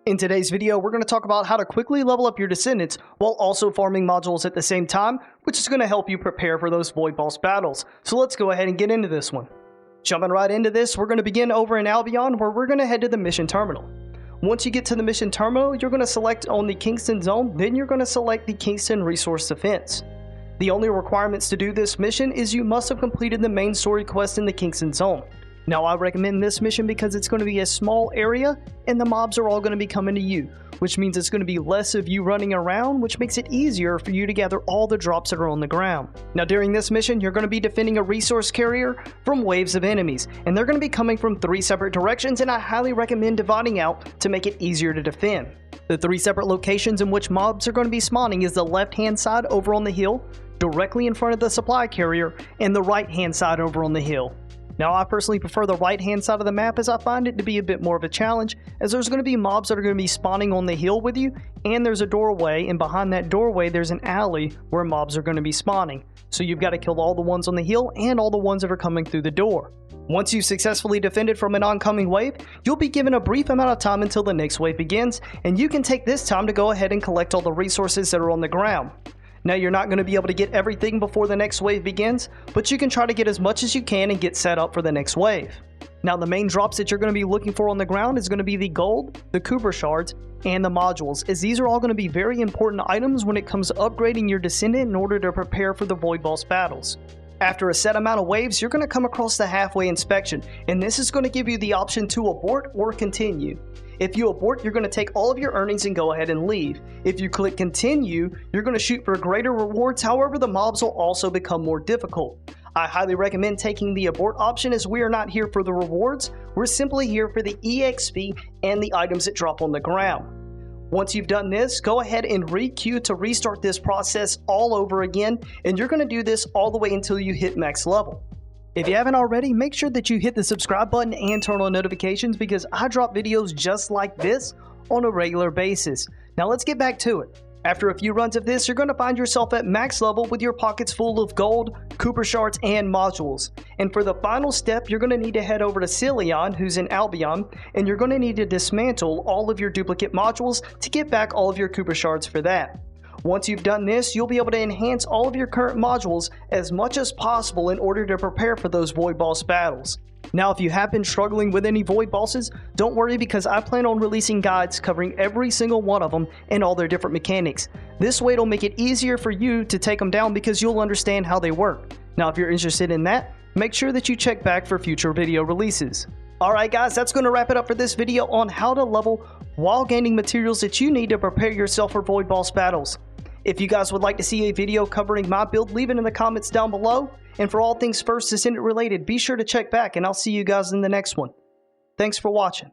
In today's video, we're going to talk about how to quickly level up your Descendants while also farming modules at the same time, which is going to help you prepare for those Void Boss battles. So let's go ahead and get into this one. Jumping right into this, we're going to begin over in Albion, where we're going to head to the mission terminal. Once you get to the mission terminal, you're going to select on the Kingston zone, then you're going to select the Kingston Resource Defense. The only requirements to do this mission is you must have completed the main story quest in the Kingston zone. Now, I recommend this mission because it's going to be a small area and the mobs are all going to be coming to you, which means it's going to be less of you running around, which makes it easier for you to gather all the drops that are on the ground. Now, during this mission, you're going to be defending a resource carrier from waves of enemies, and they're going to be coming from 3 separate directions, and I highly recommend dividing out to make it easier to defend. The 3 separate locations in which mobs are going to be spawning is the left-hand side over on the hill, directly in front of the supply carrier, and the right-hand side over on the hill. Now, I personally prefer the right-hand side of the map as I find it to be a bit more of a challenge, as there's going to be mobs that are going to be spawning on the hill with you, and there's a doorway, and behind that doorway there's an alley where mobs are going to be spawning. So you've got to kill all the ones on the hill and all the ones that are coming through the door. Once you've successfully defended from an oncoming wave, you'll be given a brief amount of time until the next wave begins, and you can take this time to go ahead and collect all the resources that are on the ground. Now, you're not going to be able to get everything before the next wave begins, but you can try to get as much as you can and get set up for the next wave. Now, the main drops that you're going to be looking for on the ground is going to be the gold, the Cooper shards, and the modules, as these are all going to be very important items when it comes to upgrading your Descendant in order to prepare for the Void Boss battles. After a set amount of waves, you're going to come across the halfway inspection, and this is going to give you the option to abort or continue. If you abort, you're going to take all of your earnings and go ahead and leave. If you click continue, you're going to shoot for greater rewards, however the mobs will also become more difficult. I highly recommend taking the abort option, as we are not here for the rewards, we're simply here for the EXP and the items that drop on the ground. Once you've done this, go ahead and re-queue to restart this process all over again, and you're going to do this all the way until you hit max level. If you haven't already, make sure that you hit the subscribe button and turn on notifications, because I drop videos just like this on a regular basis. Now let's get back to it. After a few runs of this, you're going to find yourself at max level with your pockets full of gold, Cooper shards, and modules. And for the final step, you're going to need to head over to Celion, who's in Albion, and you're going to need to dismantle all of your duplicate modules to get back all of your Cooper shards for that. Once you've done this, you'll be able to enhance all of your current modules as much as possible in order to prepare for those Void Boss battles. Now, if you have been struggling with any Void Bosses, don't worry, because I plan on releasing guides covering every single one of them and all their different mechanics. This way it'll make it easier for you to take them down, because you'll understand how they work. Now, if you're interested in that, make sure that you check back for future video releases. Alright guys, that's going to wrap it up for this video on how to level while gaining materials that you need to prepare yourself for Void Boss battles. If you guys would like to see a video covering my build, leave it in the comments down below. And for all things First Descendant related, be sure to check back, and I'll see you guys in the next one. Thanks for watching.